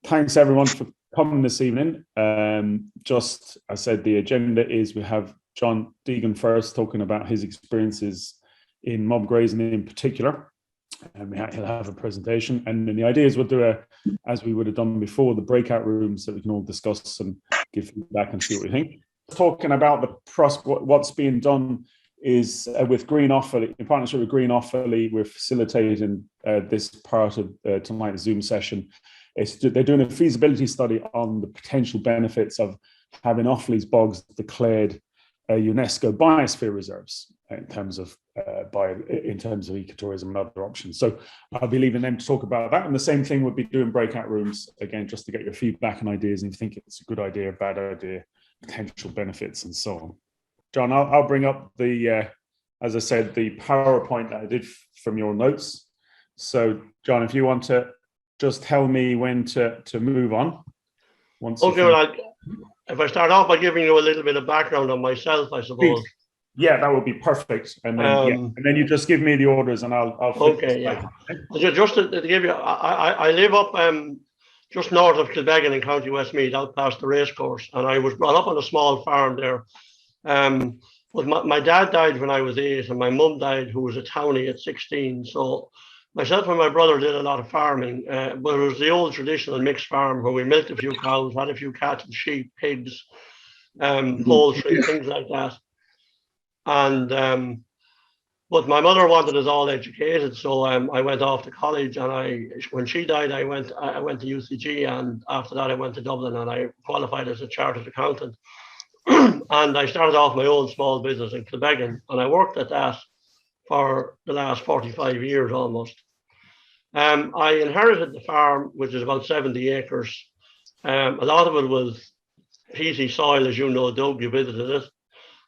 Thanks everyone for coming this evening. Just, I said the agenda is we have John Deegan first talking about his experiences in mob grazing in particular. And he'll have a presentation. And then the idea is we'll do as we would have done before, the breakout rooms that we can all discuss and give feedback and see what we think. Talking about what's being done is with Green Offaly, in partnership with Green Offaly, we're facilitating this part of tonight's Zoom session. They're doing a feasibility study on the potential benefits of having Offaly's bogs declared UNESCO biosphere reserves in terms of ecotourism and other options. So I'll be leaving them to talk about that. And the same thing would be doing breakout rooms again, just to get your feedback and ideas, and if you think it's a good idea, bad idea, potential benefits, and so on. John, I'll bring up as I said, the PowerPoint that I did from your notes. So John, if you want to just tell me when to move on. Okay, well, if I start off by giving you a little bit of background on myself, I suppose. Yeah, that would be perfect. And then, and then you just give me the orders, and I'll okay, yeah. Just to give you, I live up just north of Kilbeggan in County Westmeath, out past the racecourse, and I was brought up on a small farm there. But my dad died when I was 8, and my mum died, who was a townie, at 16. So myself and my brother did a lot of farming, but it was the old traditional mixed farm where we milked a few cows, had a few cattle, sheep, pigs, poultry, things like that. And but my mother wanted us all educated, so I went off to college, and when she died, I went to UCG, and after that I went to Dublin, and I qualified as a chartered accountant. And I started off my own small business in Kilbeggan, and I worked at that for the last 45 years almost. I inherited the farm, which is about 70 acres. A lot of it was peaty soil, as you know, Doug, you visited it.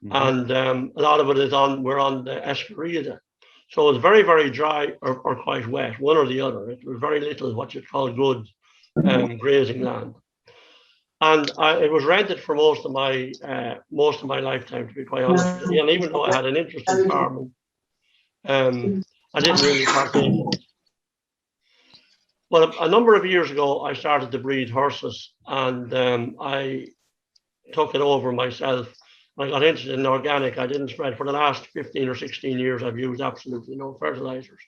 Mm-hmm. And a lot of it is we're on the Escariada. So it's very, very dry or quite wet, one or the other. It was very little what you'd call good grazing land. And it was rented for most of my lifetime, to be quite honest with you. And even though I had an interest in farming, I didn't really partake in it. Well, a number of years ago, I started to breed horses, and I took it over myself. I got interested in organic. I didn't spread. For the last 15 or 16 years, I've used absolutely no fertilizers.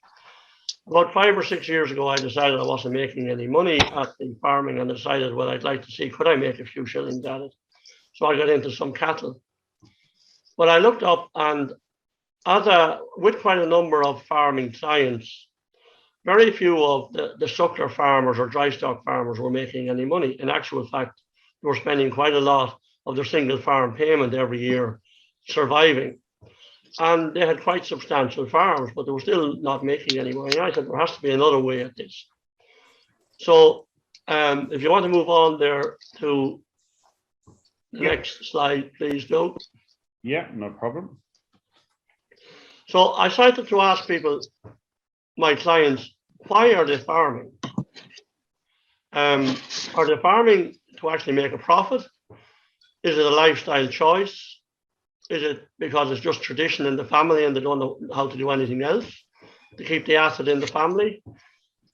About 5 or 6 years ago, I decided I wasn't making any money at the farming, and decided, well, I'd like to see, could I make a few shillings at it? So I got into some cattle. But I looked up, and with quite a number of farming clients, very few of the suckler farmers or dry stock farmers were making any money. In actual fact, they were spending quite a lot of their single farm payment every year surviving. And they had quite substantial farms, but they were still not making any money. I said, there has to be another way at this. So if you want to move on there to the next slide, please, Doug. Yeah, no problem. So I started to ask people, my clients, why are they farming? Are they farming to actually make a profit? Is it a lifestyle choice? Is it because it's just tradition in the family and they don't know how to do anything else to keep the asset in the family?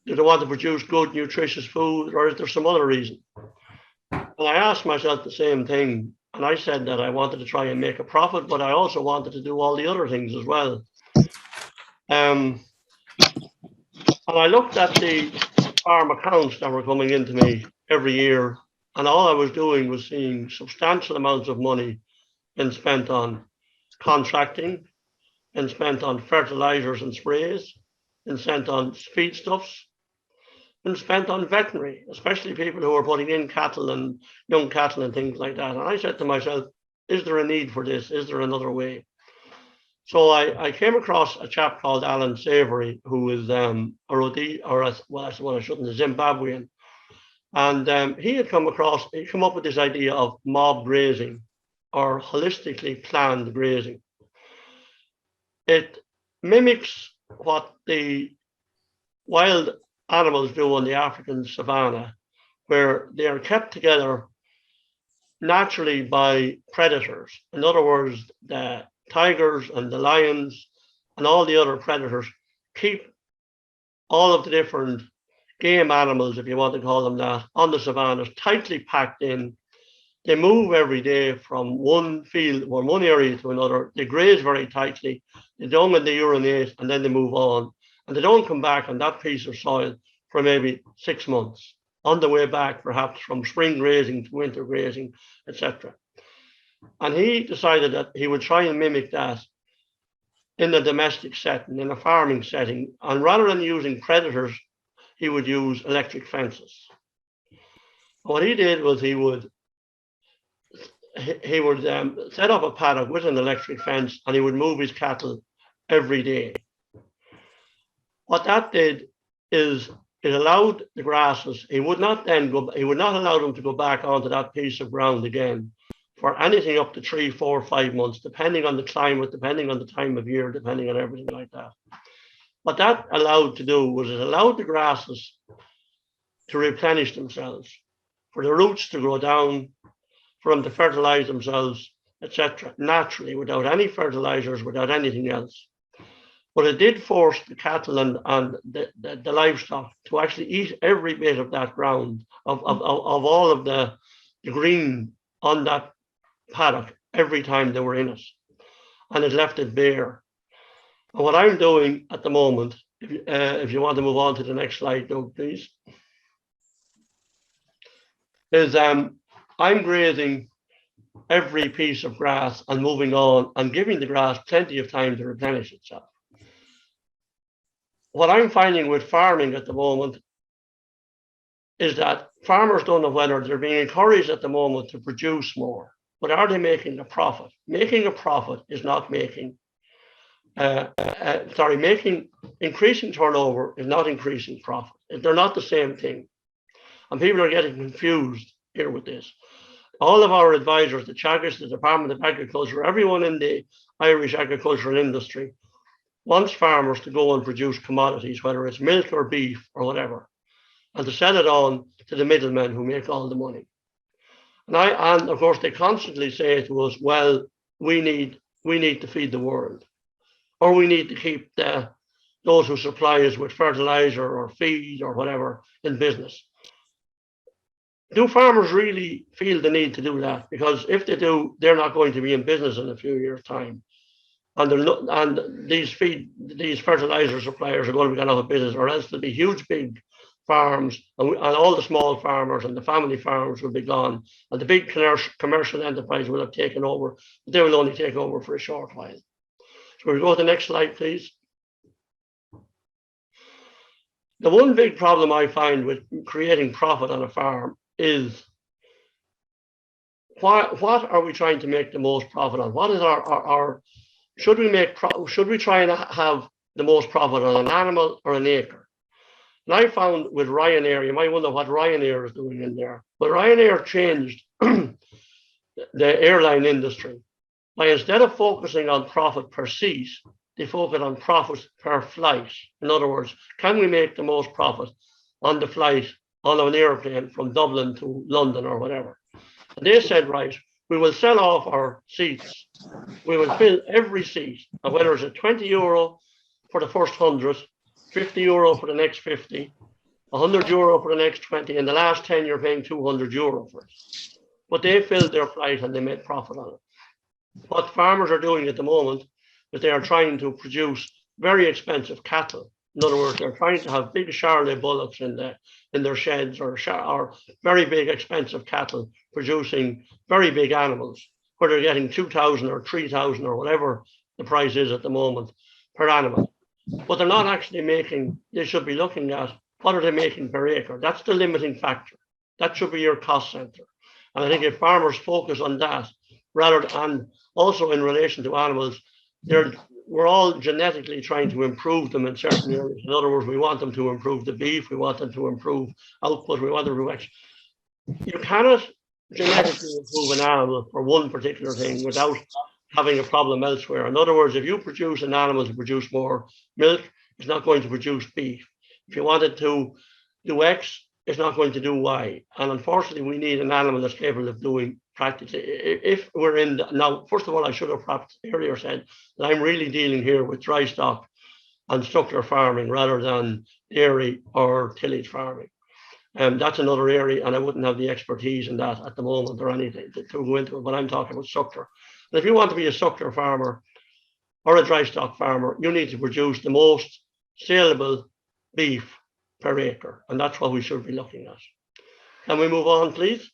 Do they want to produce good, nutritious food, or is there some other reason? And I asked myself the same thing, and I said that I wanted to try and make a profit, but I also wanted to do all the other things as well. And I looked at the farm accounts that were coming into me every year, and all I was doing was seeing substantial amounts of money been spent on contracting, and spent on fertilizers and sprays, and spent on feedstuffs, and spent on veterinary, especially people who are putting in cattle and young cattle and things like that. And I said to myself, is there a need for this? Is there another way? So I came across a chap called Alan Savory, who is a Zimbabwean. And he had come up with this idea of mob grazing, or holistically planned grazing. It mimics what the wild animals do on the African savanna, where they are kept together naturally by predators. In other words, the tigers and the lions and all the other predators keep all of the different game animals, if you want to call them that, on the savannas, tightly packed in. They move every day from one field or one area to another. They graze very tightly. They dung and they urinate, and then they move on. And they don't come back on that piece of soil for maybe 6 months, on the way back, perhaps from spring grazing to winter grazing, etc. And he decided that he would try and mimic that in a domestic setting, in a farming setting. And rather than using predators, he would use electric fences. What he did was he would set up a paddock with an electric fence, and he would move his cattle every day. What that did is it allowed the grasses, he would not allow them to go back onto that piece of ground again for anything up to 3, 4, 5 months, depending on the climate, depending on the time of year, depending on everything like that. What that allowed to do was it allowed the grasses to replenish themselves, for the roots to grow down, for them to fertilize themselves, etc., naturally, without any fertilizers, without anything else. But it did force the cattle and the livestock to actually eat every bit of that ground, of all of the green on that paddock every time they were in it. And it left it bare. And what I'm doing at the moment, if you want to move on to the next slide, Doug, please, is I'm grazing every piece of grass and moving on and giving the grass plenty of time to replenish itself. What I'm finding with farming at the moment is that farmers don't know whether they're being encouraged at the moment to produce more, but are they making a profit? Making a profit is not making, increasing turnover is not increasing profit. They're not the same thing. And people are getting confused here with this. All of our advisors, the Teagasc, the Department of Agriculture, everyone in the Irish agricultural industry wants farmers to go and produce commodities, whether it's milk or beef or whatever, and to sell it on to the middlemen who make all the money. And of course, they constantly say to us, well, we need to feed the world, or we need to keep those who supply us with fertilizer or feed or whatever in business. Do farmers really feel the need to do that? Because if they do, they're not going to be in business in a few years' time. And these fertilizer suppliers are going to be gone out of business, or else there'll be huge big farms, and all the small farmers and the family farms will be gone, and the big commercial enterprise will have taken over, but they will only take over for a short while. So we go to the next slide, please. The one big problem I find with creating profit on a farm is what are we trying to make the most profit on? What is our should we try and have the most profit on an animal or an acre? And I found with Ryanair, you might wonder what Ryanair is doing in there, but Ryanair changed the airline industry by, instead of focusing on profit per seat, they focus on profit per flight. In other words, can we make the most profit on the flight on an airplane from Dublin to London or whatever? And they said, right, we will sell off our seats. We will fill every seat, and whether it's €20 for the first 100, €50 for the next 50, €100 for the next 20, and the last 10 you're paying €200 for it. But they filled their flight and they made profit on it. What farmers are doing at the moment is they are trying to produce very expensive cattle. In other words, they're trying to have big Charolais bullocks in their sheds, or very big expensive cattle producing very big animals, where they're getting 2,000 or 3,000 or whatever the price is at the moment per animal. But they're not actually making, they should be looking at what are they making per acre. That's the limiting factor. That should be your cost center. And I think if farmers focus on that, and also in relation to animals, we're all genetically trying to improve them in certain areas. In other words, we want them to improve the beef, we want them to improve output, we want them to actually. You cannot genetically improve an animal for one particular thing without having a problem elsewhere. In other words, if you produce an animal to produce more milk, it's not going to produce beef. If you wanted to do X, it's not going to do Y. And unfortunately, we need an animal that's capable of doing practically. If we're in now, first of all, I should have perhaps earlier said that I'm really dealing here with dry stock and structural farming rather than dairy or tillage farming. That's another area, and I wouldn't have the expertise in that at the moment or anything to go into it, but I'm talking about suckler. And if you want to be a suckler farmer or a dry stock farmer, you need to produce the most saleable beef per acre, and that's what we should be looking at. Can we move on, please?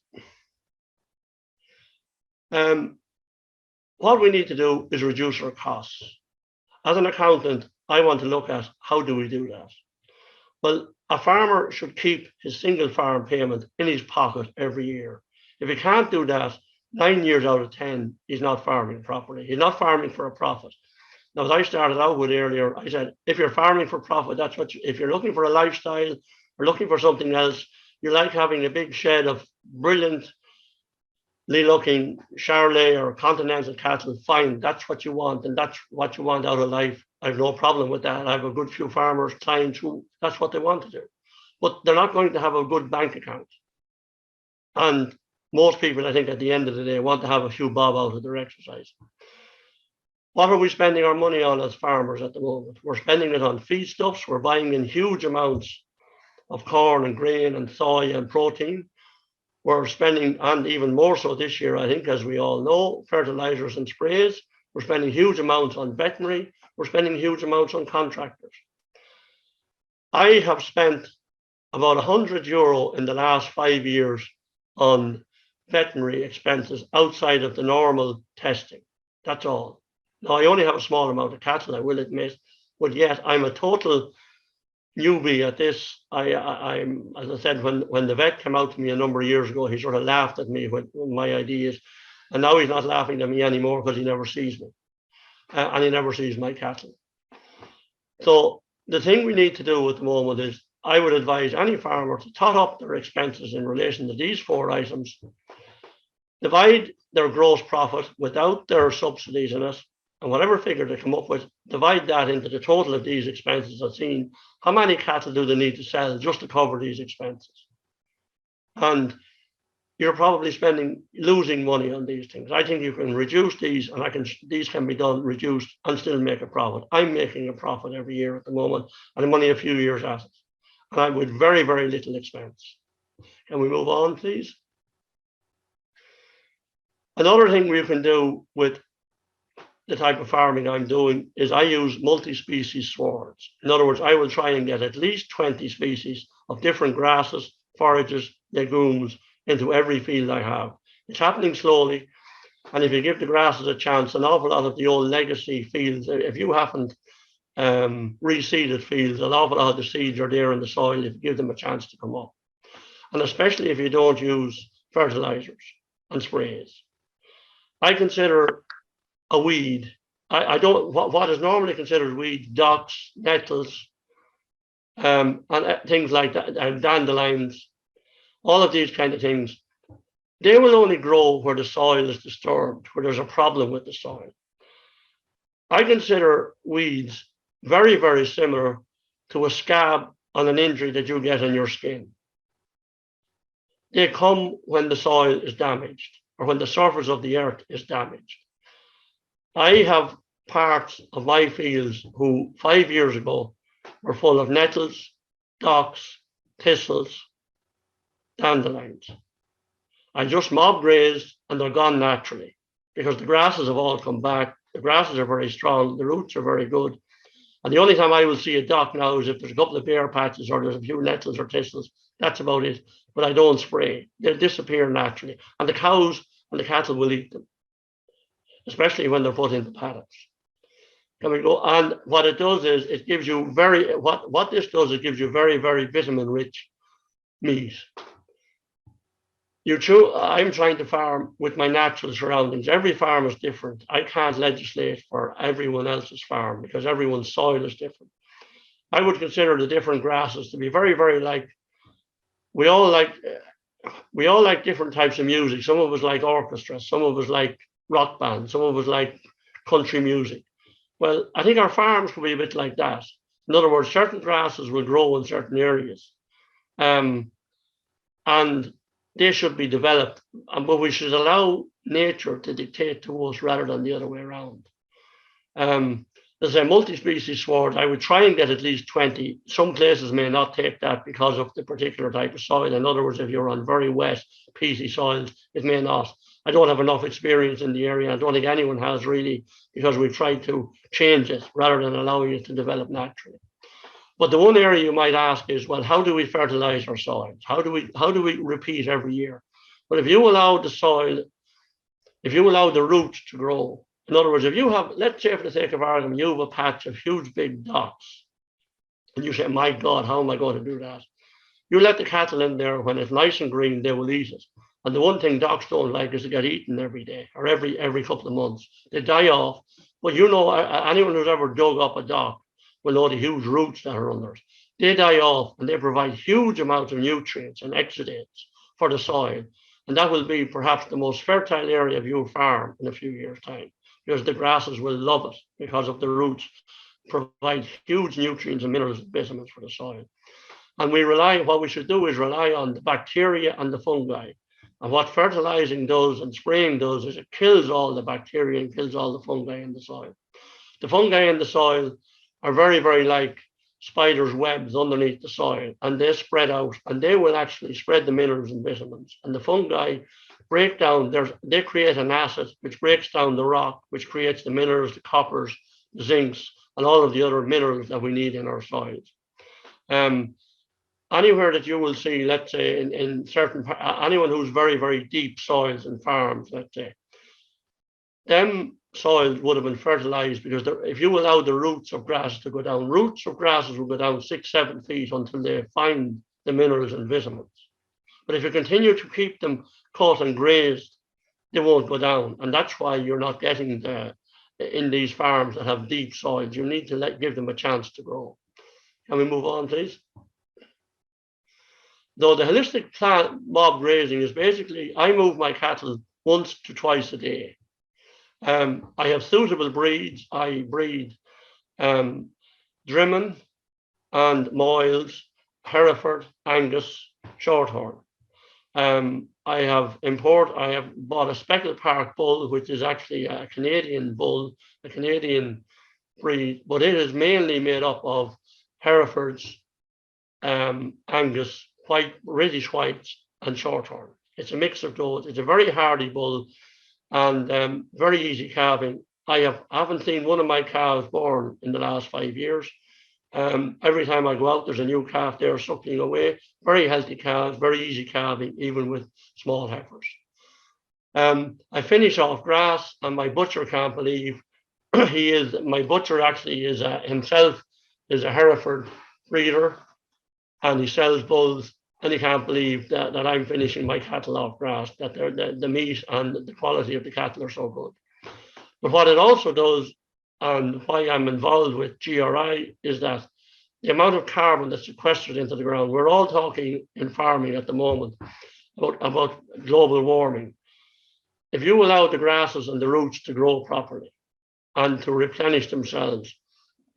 What we need to do is reduce our costs. As an accountant, I want to look at how do we do that? Well, a farmer should keep his single farm payment in his pocket every year. If he can't do that, 9 years out of 10, he's not farming properly. He's not farming for a profit. Now, as I started out with earlier, I said, if you're farming for profit, that's what if you're looking for a lifestyle or looking for something else, you like having a big shed of brilliantly looking Charolais or Continental cattle, fine, that's what you want, and that's what you want out of life. I have no problem with that. I have a good few farmers, clients who that's what they want to do. But they're not going to have a good bank account. And most people, I think, at the end of the day, want to have a few bob out of their exercise. What are we spending our money on as farmers at the moment? We're spending it on feedstuffs. We're buying in huge amounts of corn and grain and soy and protein. We're spending, and even more so this year, I think, as we all know, fertilizers and sprays. We're spending huge amounts on veterinary. We're spending huge amounts on contractors. I have spent about €100 in the last 5 years on veterinary expenses outside of the normal testing. That's all. Now, I only have a small amount of cattle, I will admit, but yet I'm a total newbie at this. I'm, as I said, when the vet came out to me a number of years ago, he sort of laughed at me with my ideas, and now he's not laughing at me anymore because he never sees me, and he never sees my cattle. So the thing we need to do at the moment is, I would advise any farmer to tot up their expenses in relation to these 4 items, divide their gross profit without their subsidies in it, and whatever figure they come up with, divide that into the total of these expenses. I've seen how many cattle do they need to sell just to cover these expenses. And you're probably losing money on these things. I think you can reduce these, and these can be done reduced and still make a profit. I'm making a profit every year at the moment, and I'm only a few years at it, and I'm with very, very little expense. Can we move on, please? Another thing we can do with the type of farming I'm doing is I use multi-species swards. In other words, I will try and get at least 20 species of different grasses, forages, legumes into every field I have. It's happening slowly, and if you give the grasses a chance, an awful lot of the old legacy fields, if you haven't reseeded fields, an awful lot of the seeds are there in the soil if you give them a chance to come up. And especially if you don't use fertilizers and sprays. I consider a weed, what is normally considered weeds, docks, nettles, and things like that, and dandelions, all of these kind of things, they will only grow where the soil is disturbed, where there's a problem with the soil. I consider weeds very, very similar to a scab on an injury that you get on your skin. They come when the soil is damaged or when the surface of the earth is damaged. I have parts of my fields who 5 years ago were full of nettles, docks, thistles, dandelions. I just mob grazed and they're gone naturally because the grasses have all come back. The grasses are very strong, the roots are very good. And the only time I will see a dock now is if there's a couple of bare patches or there's a few nettles or thistles. That's about it. But I don't spray. They'll disappear naturally. And the cows and the cattle will eat them, especially when they're put into paddocks. Can we go? And what it does is it gives you what this does, it gives you very, very vitamin-rich meat. I'm trying to farm with my natural surroundings. Every farm is different. I can't legislate for everyone else's farm because everyone's soil is different. I would consider the different grasses to be very, very like, we all like different types of music. Some of us like orchestra, some of us like rock bands, some of us like country music. Well, I think our farms could be a bit like that. In other words, certain grasses will grow in certain areas. And they should be developed, but we should allow nature to dictate to us rather than the other way around. there's a multi-species sward. I would try and get at least 20. Some places may not take that because of the particular type of soil. In other words, if you're on very wet, peaty soils, it may not. I don't have enough experience in the area. I don't think anyone has really, because we've tried to change it rather than allowing it to develop naturally. But the one area you might ask is, well, how do we fertilize our soils? How do we repeat every year? Well, if you allow the soil, if you allow the roots to grow, in other words, if you have, let's say for the sake of argument, you have a patch of huge big docks, and you say, my God, how am I going to do that? You let the cattle in there, when it's nice and green, they will eat it. And the one thing docks don't like is to get eaten every day or every couple of months. They die off. But you know, anyone who's ever dug up a dock will know the huge roots that are under it. They die off and they provide huge amounts of nutrients and exudates for the soil. And that will be perhaps the most fertile area of your farm in a few years' time, because the grasses will love it because of the roots provide huge nutrients and minerals and vitamins for the soil. And what we should do is rely on the bacteria and the fungi. And what fertilizing does and spraying does is it kills all the bacteria and kills all the fungi in the soil. The fungi in the soil are very, very like spiders' webs underneath the soil, and they spread out and they will actually spread the minerals and vitamins. And the fungi break down, they create an acid which breaks down the rock, which creates the minerals, the coppers, the zincs, and all of the other minerals that we need in our soils. Anywhere that you will see, let's say in certain, anyone who's very, very deep soils and farms, let's say, them soils would have been fertilized, because if you allow the roots of grass to go down, roots of grasses will go down 6-7 feet until they find the minerals and vitamins. But if you continue to keep them cut and grazed, they won't go down. And that's why you're not getting in these farms that have deep soils. You need to give them a chance to grow. Can we move on, please? Though the holistic plant mob grazing is basically, I move my cattle once to twice a day. I have suitable breeds. I breed Drimmen and Moyles, Hereford, Angus, Shorthorn. I have bought a speckled park bull, which is actually a Canadian bull, a Canadian breed, but it is mainly made up of Herefords, Angus, British whites, and Shorthorn. It's a mix of those. It's a very hardy bull and very easy calving. I haven't seen one of my calves born in the last 5 years. Every time I go out, there's a new calf there suckling away. Very healthy calves, very easy calving, even with small heifers. I finish off grass, and my butcher can't believe my butcher actually is himself is a Hereford breeder, and he sells bulls, and he can't believe that I'm finishing my cattle off grass, that the meat and the quality of the cattle are so good. But what it also does, and why I'm involved with GRI, is that the amount of carbon that's sequestered into the ground. We're all talking in farming at the moment about global warming. If you allow the grasses and the roots to grow properly and to replenish themselves,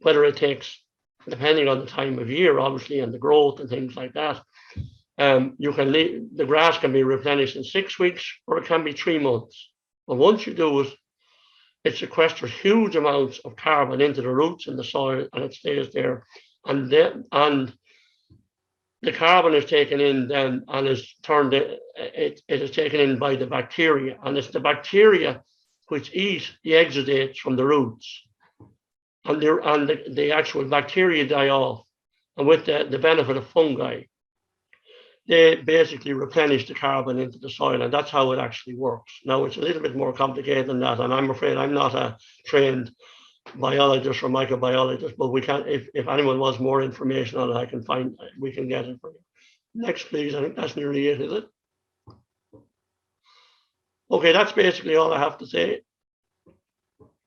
whether it takes, depending on the time of year, obviously, and the growth and things like that, the grass can be replenished in 6 weeks, or it can be 3 months. But once you do it, it sequesters huge amounts of carbon into the roots in the soil, and it stays there. And the carbon is taken in then and is turned. It is taken in by the bacteria, and it's the bacteria which eat the exudates from the roots, and the actual bacteria die off, and with the benefit of fungi, they basically replenish the carbon into the soil, and that's how it actually works. Now, it's a little bit more complicated than that, and I'm afraid I'm not a trained biologist or microbiologist, but we can, if anyone wants more information on it, we can get it for you. Next, please. I think that's nearly it, is it? Okay, that's basically all I have to say.